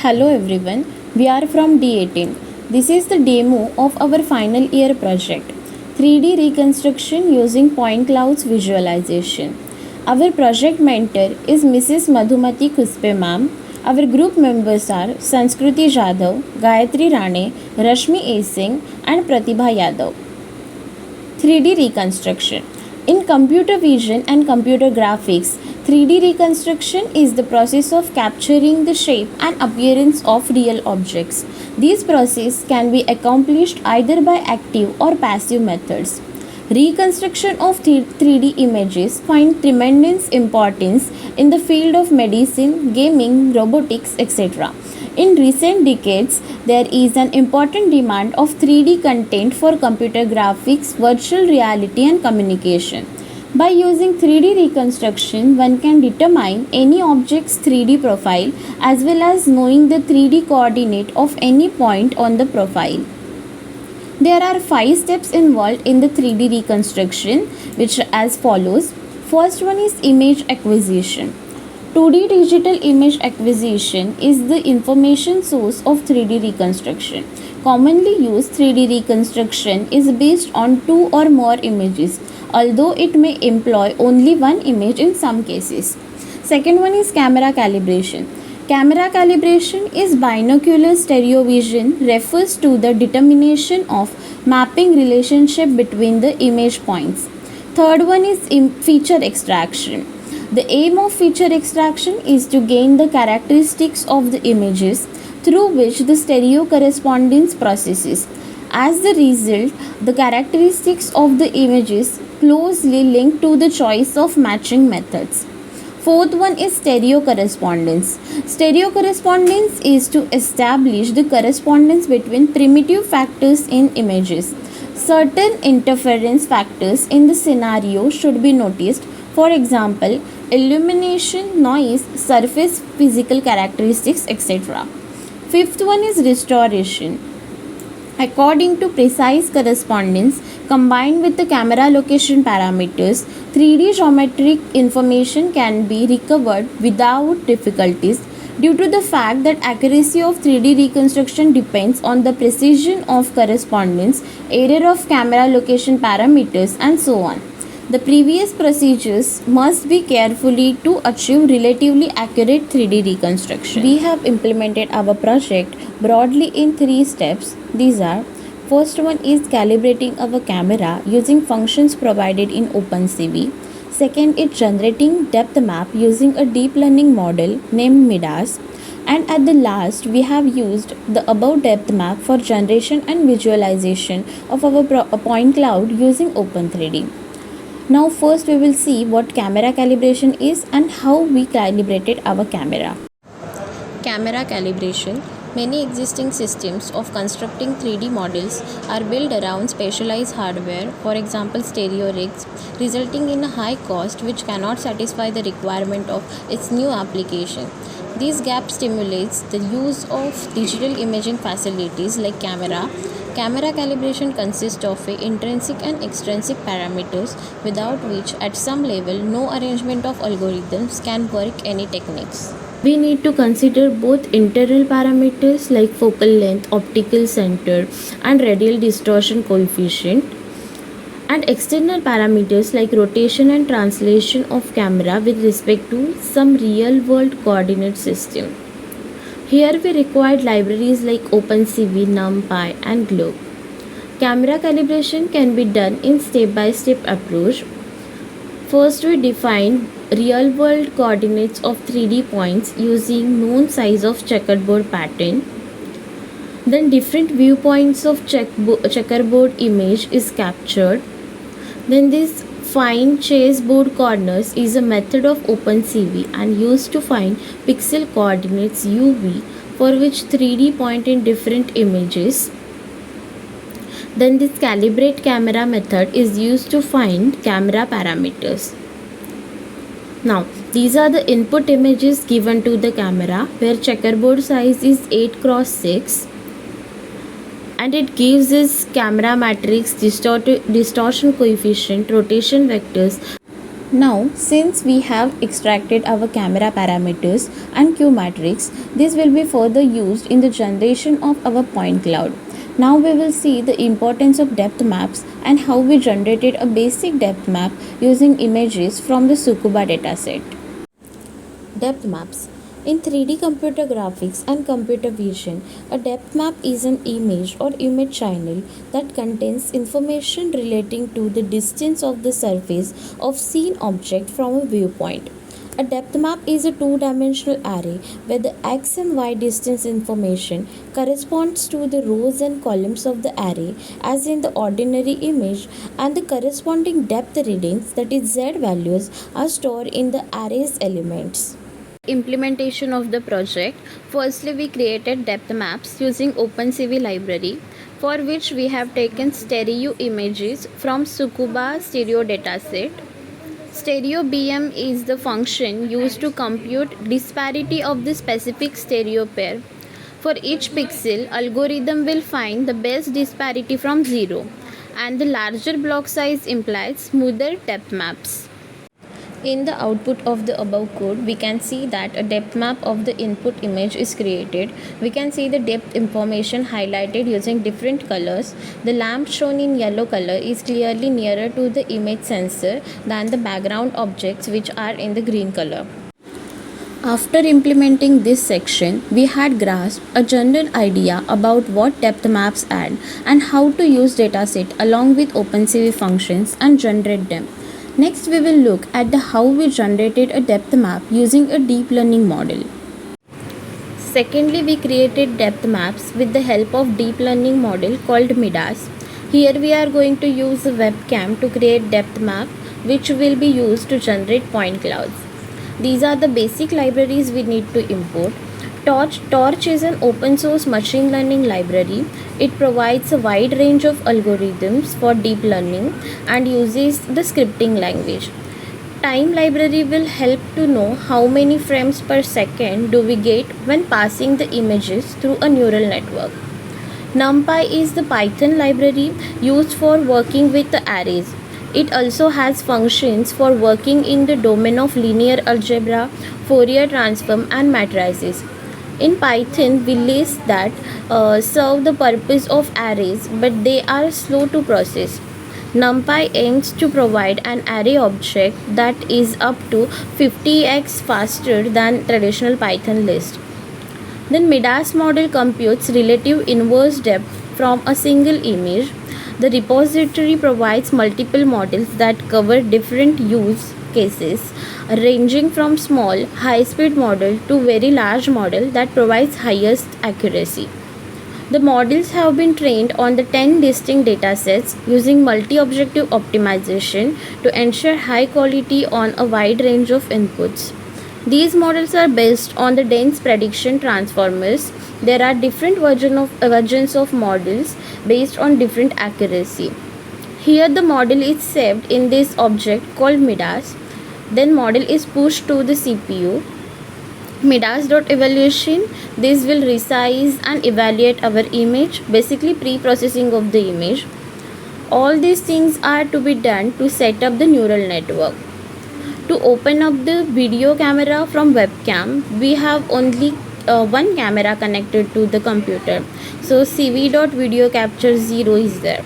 Hello everyone, we are from D18. This is the demo of our final year project, 3D reconstruction using point clouds visualization. Our project mentor is Mrs. Madhumati Kuspe ma'am. Our group members are Sanskruti Jadhav, Gayatri Rane, Rashmi A. Singh and Pratibha Yadav. 3D reconstruction. In computer vision and computer graphics, 3D reconstruction is the process of capturing the shape and appearance of real objects. This process can be accomplished either by active or passive methods. Reconstruction of 3D images find tremendous importance in the field of medicine, gaming, robotics, etc. In recent decades, there is an important demand of 3D content for computer graphics, virtual reality, and communication. By using 3D reconstruction, one can determine any object's 3D profile as well as knowing the 3D coordinate of any point on the profile. There are 5 steps involved in the 3D reconstruction, which are as follows. First one is image acquisition. 2D digital image acquisition is the information source of 3D reconstruction. Commonly used 3D reconstruction is based on 2 or more images, although it may employ only one image in some cases. Second one is camera calibration. Camera calibration is binocular stereo vision, refers to the determination of mapping relationship between the image points. Third one is feature extraction. The aim of feature extraction is to gain the characteristics of the images through which the stereo correspondence processes. As the result, the characteristics of the images closely linked to the choice of matching methods. Fourth one is stereo correspondence. Stereo correspondence is to establish the correspondence between primitive factors in images. Certain interference factors in the scenario should be noticed. For example, illumination, noise, surface physical characteristics, etc. Fifth one is restoration. According to precise correspondence combined with the camera location parameters, 3D geometric information can be recovered without difficulties due to the fact that accuracy of 3D reconstruction depends on the precision of correspondence, error of camera location parameters, and so on. The previous procedures must be carefully to achieve relatively accurate 3D reconstruction. We have implemented our project broadly in 3 steps. These are: first one is calibrating our camera using functions provided in OpenCV. Second is generating depth map using a deep learning model named MIDAS. And at the last, we have used the above depth map for generation and visualization of our point cloud using Open3D. Now first we will see what camera calibration is and how we calibrated our camera. Camera calibration. Many existing systems of constructing 3D models are built around specialized hardware, for example stereo rigs, resulting in a high cost which cannot satisfy the requirement of its new application. This gap stimulates the use of digital imaging facilities like camera. Camera calibration consists of intrinsic and extrinsic parameters without which at some level no arrangement of algorithms can work any techniques. We need to consider both internal parameters like focal length, optical center and radial distortion coefficient, and external parameters like rotation and translation of camera with respect to some real world coordinate system. Here we required libraries like OpenCV, NumPy and Globe. Camera calibration can be done in step-by-step approach. First we define real-world coordinates of 3D points using known size of checkerboard pattern. Then different viewpoints of checkerboard image is captured. Then this find chessboard corners is a method of OpenCV and used to find pixel coordinates UV for which 3D point in different images. Then this calibrate camera method is used to find camera parameters. Now these are the input images given to the camera where checkerboard size is 8x6 and it gives us camera matrix, distortion coefficient, rotation vectors Now, since we have extracted our camera parameters and Q matrix, this will be further used in the generation of our point cloud. Now we will see the importance of depth maps and how we generated a basic depth map using images from the Tsukuba dataset. Depth maps. In 3D computer graphics and computer vision, a depth map is an image or image channel that contains information relating to the distance of the surface of seen object from a viewpoint. A depth map is a two-dimensional array where the x and y distance information corresponds to the rows and columns of the array as in the ordinary image, and the corresponding depth readings, that is z values, are stored in the array's elements. Implementation of the project. Firstly, we created depth maps using OpenCV library, for which we have taken stereo images from Tsukuba stereo dataset. Stereo BM is the function used to compute disparity of the specific stereo pair. For each pixel, algorithm will find the best disparity from 0, and the larger block size implies smoother depth maps. In the output of the above code, we can see that a depth map of the input image is created. We can see the depth information highlighted using different colors. The lamp shown in yellow color is clearly nearer to the image sensor than the background objects, which are in the green color. After implementing this section, we had grasped a general idea about what depth maps add and how to use dataset along with OpenCV functions and generate them. Next, we will look at how we generated a depth map using a deep learning model. Secondly, we created depth maps with the help of deep learning model called MIDAS. Here we are going to use a webcam to create depth map, which will be used to generate point clouds. These are the basic libraries we need to import. Torch is an open source machine learning library. It provides a wide range of algorithms for deep learning and uses the scripting language. Time library will help to know how many frames per second do we get when passing the images through a neural network. NumPy is the Python library used for working with the arrays. It also has functions for working in the domain of linear algebra, Fourier transform, and matrices. In Python, we list that serve the purpose of arrays, but they are slow to process. NumPy aims to provide an array object that is up to 50x faster than traditional Python list. Then MIDAS model computes relative inverse depth from a single image. The repository provides multiple models that cover different use cases, ranging from small high-speed model to very large model that provides highest accuracy. The models have been trained on the 10 distinct datasets using multi-objective optimization to ensure high quality on a wide range of inputs. These models are based on the dense prediction transformers. There are different versions of models based on different accuracy. Here the model is saved in this object called MIDAS. Then model is pushed to the CPU. MIDAS.evaluation, this will resize and evaluate our image, basically pre-processing of the image. All these things are to be done to set up the neural network. To open up the video camera from webcam, we have only one camera connected to the computer. So cv.video capture 0 is there.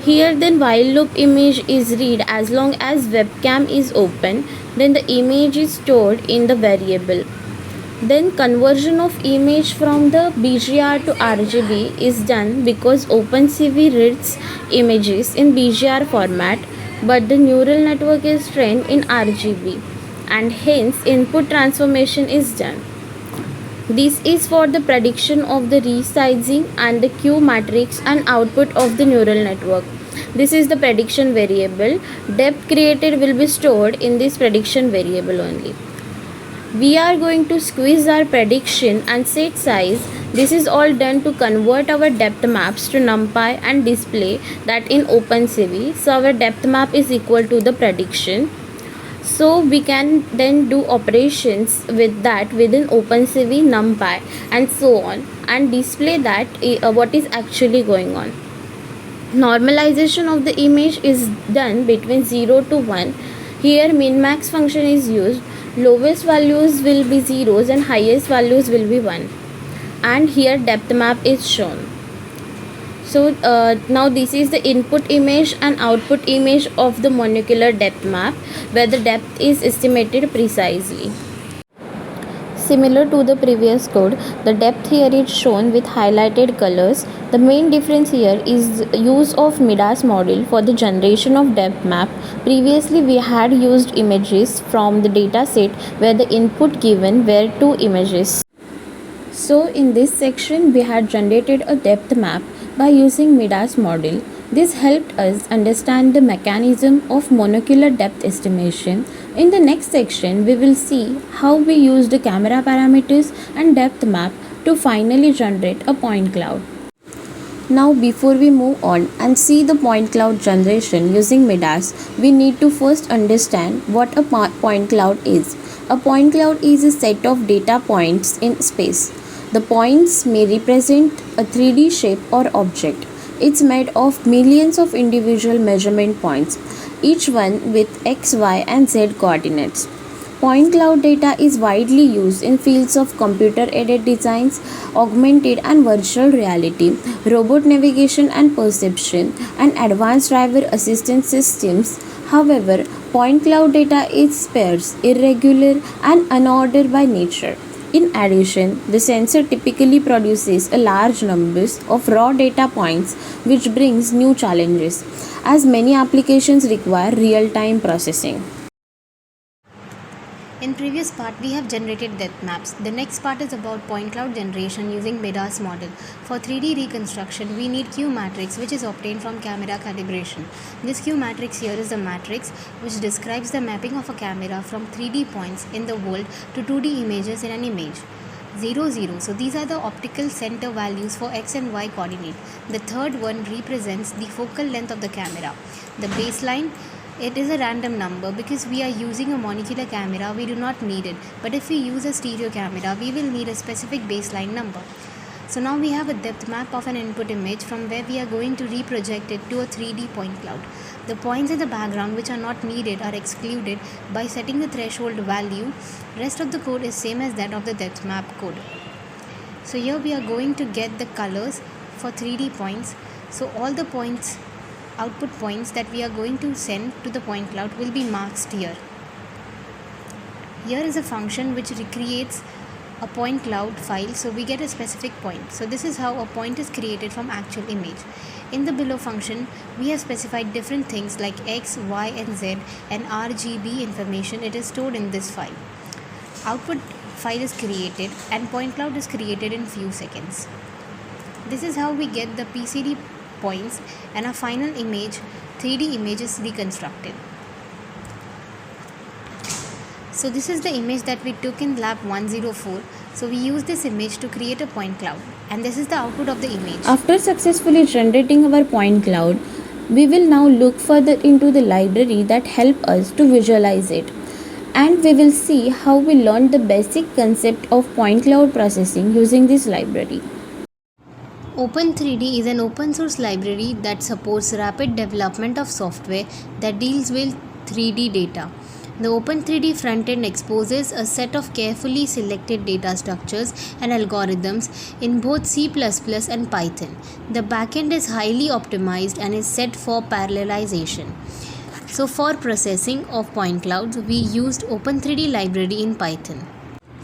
Here then while loop image is read as long as webcam is open, then the image is stored in the variable. Then conversion of image from the BGR to RGB is done because OpenCV reads images in BGR format, but the neural network is trained in RGB, and hence input transformation is done. This is for the prediction of the resizing and the Q matrix and output of the neural network. This is the prediction variable. Depth created will be stored in this prediction variable only. We are going to squeeze our prediction and set size. This is all done to convert our depth maps to NumPy and display that in OpenCV. So our depth map is equal to the prediction. So we can then do operations with that within OpenCV, NumPy and so on, and display that what is actually going on. Normalization of the image is done between 0 to 1. Here min-max function is used. Lowest values will be zeros and highest values will be 1. And here depth map is shown. So now this is the input image and output image of the molecular depth map, where the depth is estimated precisely. Similar to the previous code, the depth here is shown with highlighted colors. The main difference here is use of MIDAS model for the generation of depth map. Previously we had used images from the data set where the input given were 2 images. So in this section we had generated a depth map by using MIDAS model. This helped us understand the mechanism of molecular depth estimation. In the next section, we will see how we use the camera parameters and depth map to finally generate a point cloud. Now before we move on and see the point cloud generation using MIDAS, we need to first understand what a point cloud is. A point cloud is a set of data points in space. The points may represent a 3D shape or object. It's made of millions of individual measurement points, each one with X, Y, and Z coordinates. Point cloud data is widely used in fields of computer-aided designs, augmented and virtual reality, robot navigation and perception, and advanced driver assistance systems. However, point cloud data is sparse, irregular, and unordered by nature. In addition, the sensor typically produces a large numbers of raw data points, which brings new challenges, as many applications require real-time processing. In previous part, we have generated depth maps. The next part is about point cloud generation using MIDAS model. For 3D reconstruction, we need Q matrix, which is obtained from camera calibration. This Q matrix here is the matrix which describes the mapping of a camera from 3D points in the world to 2D images in an image. 0, 0. So these are the optical center values for X and Y coordinate. The third one represents the focal length of the camera. The baseline, it is a random number because we are using a monocular camera, we do not need it. But if we use a stereo camera, we will need a specific baseline number. So now we have a depth map of an input image from where we are going to reproject it to a 3D point cloud. The points in the background which are not needed are excluded by setting the threshold value. Rest of the code is same as that of the depth map code. So here we are going to get the colors for 3D points. So all the points, output points that we are going to send to the point cloud will be masked here. Here is a function which recreates a point cloud file, so we get a specific point. So this is how a point is created from actual image. In the below function, we have specified different things like X, Y, and Z, and RGB information. It is stored in this file. Output file is created and point cloud is created in few seconds. This is how we get the PCD points and a final image, 3D image is reconstructed. So this is the image that we took in lab 104. So we use this image to create a point cloud, and this is the output of the image. After successfully generating our point cloud, we will now look further into the library that help us to visualize it. And we will see how we learned the basic concept of point cloud processing using this library. Open3D is an open source library that supports rapid development of software that deals with 3D data. The Open3D frontend exposes a set of carefully selected data structures and algorithms in both C++ and Python. The backend is highly optimized and is set for parallelization. So for processing of point clouds, we used Open3D library in Python.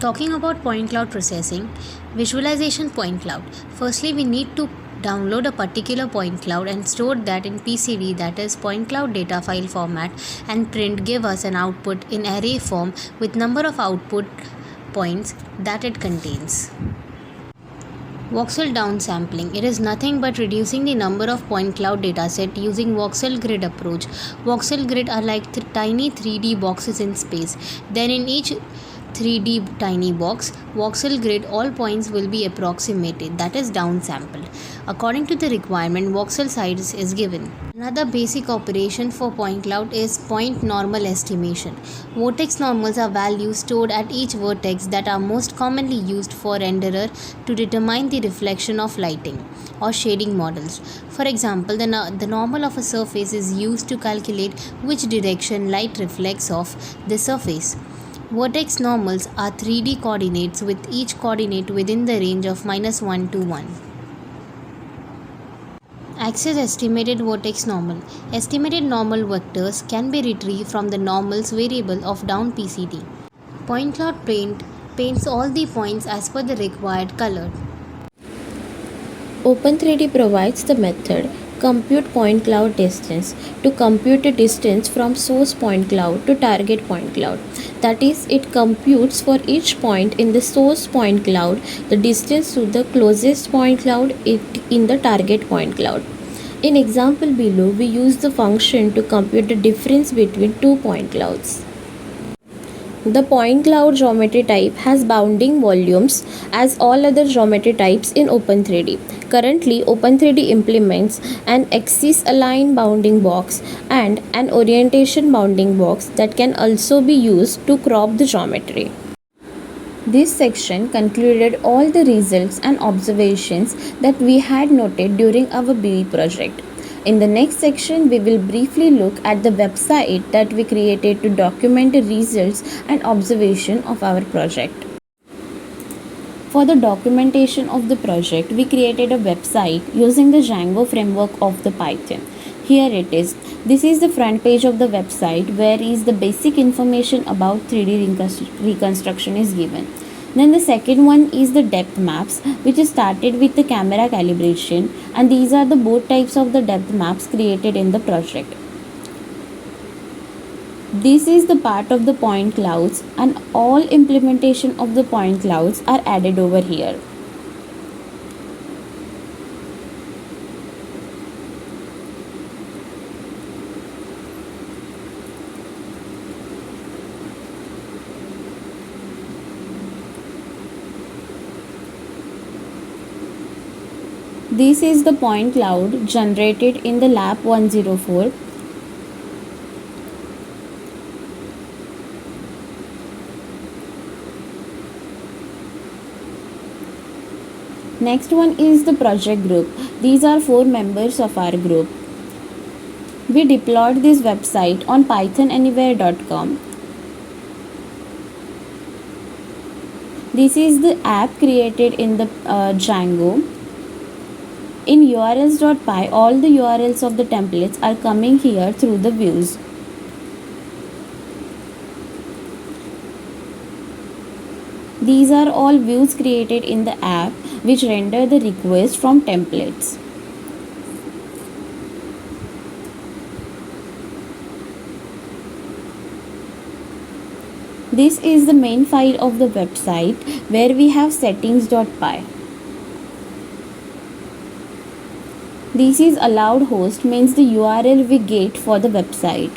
Talking about point cloud processing, visualization point cloud. Firstly, we need to download a particular point cloud and store that in PCD, that is point cloud data file format, and print give us an output in array form with number of output points that it contains. VOXEL downsampling. It is nothing but reducing the number of point cloud dataset using VOXEL grid approach. VOXEL grid are like tiny 3D boxes in space. Then in each 3D tiny box, voxel grid, all points will be approximated, that is downsampled. According to the requirement, voxel size is given. Another basic operation for point cloud is point normal estimation. Vertex normals are values stored at each vertex that are most commonly used for renderer to determine the reflection of lighting or shading models. For example, the normal of a surface is used to calculate which direction light reflects off the surface. Vertex normals are 3D coordinates with each coordinate within the range of -1 to 1. Access estimated vertex normal. Estimated normal vectors can be retrieved from the normals variable of down PCD. Point cloud paints all the points as per the required color. Open3D provides the method compute point cloud distance to compute the distance from source point cloud to target point cloud. That is, it computes for each point in the source point cloud the distance to the closest point cloud in the target point cloud. In example below, we use the function to compute the difference between two point clouds. The point cloud geometry type has bounding volumes as all other geometry types in Open3D. Currently, Open3D implements an axis-aligned bounding box and an orientation bounding box that can also be used to crop the geometry. This section concluded all the results and observations that we had noted during our BE project. In the next section, we will briefly look at the website that we created to document the results and observation of our project. For the documentation of the project, we created a website using the Django framework of the Python. Here it is. This is the front page of the website where is the basic information about 3D reconstruction is given. Then the second one is the depth maps, which is started with the camera calibration, and these are the both types of the depth maps created in the project. This is the part of the point clouds, and all implementation of the point clouds are added over here. This is the point cloud generated in the lab 104. Next one is the project group. These are 4 members of our group. We deployed this website on pythonanywhere.com. This is the app created in the Django. In urls.py, all the URLs of the templates are coming here through the views. These are all views created in the app which render the request from templates. This is the main file of the website where we have settings.py. This is allowed host, means the URL we get for the website.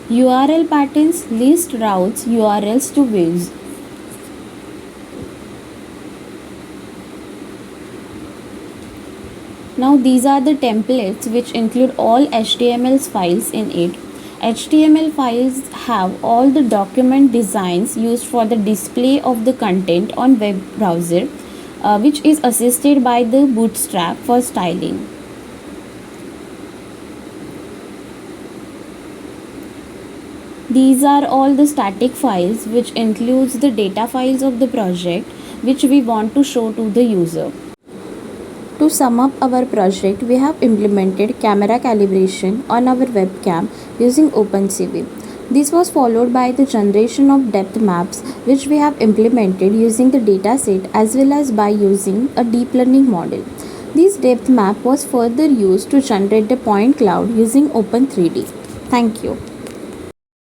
URL patterns list routes URLs to views. Now these are the templates which include all HTML files in it. HTML files have all the document designs used for the display of the content on web browser, which is assisted by the Bootstrap for styling. These are all the static files which includes the data files of the project which we want to show to the user. To sum up our project, we have implemented camera calibration on our webcam using OpenCV. This was followed by the generation of depth maps which we have implemented using the dataset as well as by using a deep learning model. This depth map was further used to generate the point cloud using Open3D. Thank you.